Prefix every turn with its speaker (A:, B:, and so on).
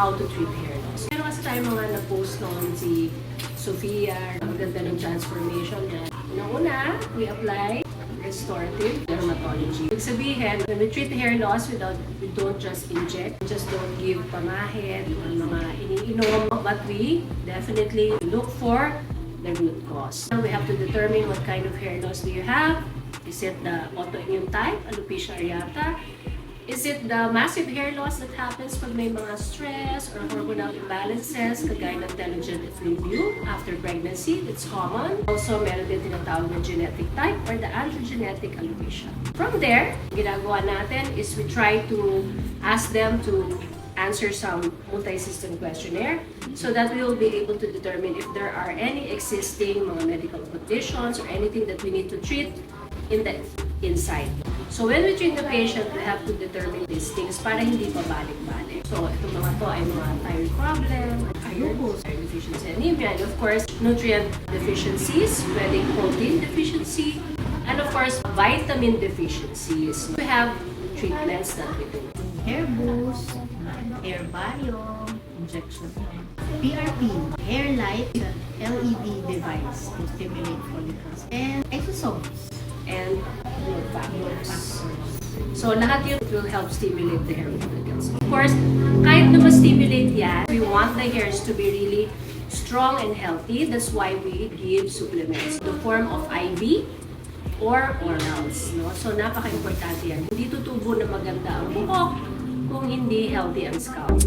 A: how to treat hair loss. Pero kasi tayo mga na-post noon si Sofia, ang ganda ng transformation niya. Una, we apply Restorative Dermatology. Ibig sabihin, when we treat hair loss, we don't just inject, we just don't give pamahid or mga iniinom, but we definitely look for the root cause. Now, we have to determine what kind of hair loss do you have. Is it the autoimmune type, alopecia areata? Is it the massive hair loss that happens pag may mga stress or hormonal imbalances, kagaya ng telogen effluvium after pregnancy? It's common. Also, meron din tinatawag na genetic type or the androgenetic alopecia. From there, ginagawa natin is we try to ask them to answer some multi-system questionnaire so that we will be able to determine if there are any existing mga medical conditions or anything that we need to treat in the inside. So when we treat the patient, we have to determine these things para hindi pa balik-balik. So itong mga to ay mga thyroid problem, iron deficiency, anemia, and of course, nutrient deficiencies, pwedeng protein deficiency, and of course, vitamin deficiencies. We have treatments that we do.
B: Hair boost, hair bio, injection, PRP, hair light, LED device to stimulate follicles, and exosomes.
A: And growth factors. So, lahat yun will help stimulate the hair follicles. Of course, kahit na ma-stimulate yan, we want the hairs to be really strong and healthy. That's why we give supplements in the form of IV or orals. No? So, napaka-importante yan. Hindi tutubo na maganda ang buhok kung hindi healthy ang scalp.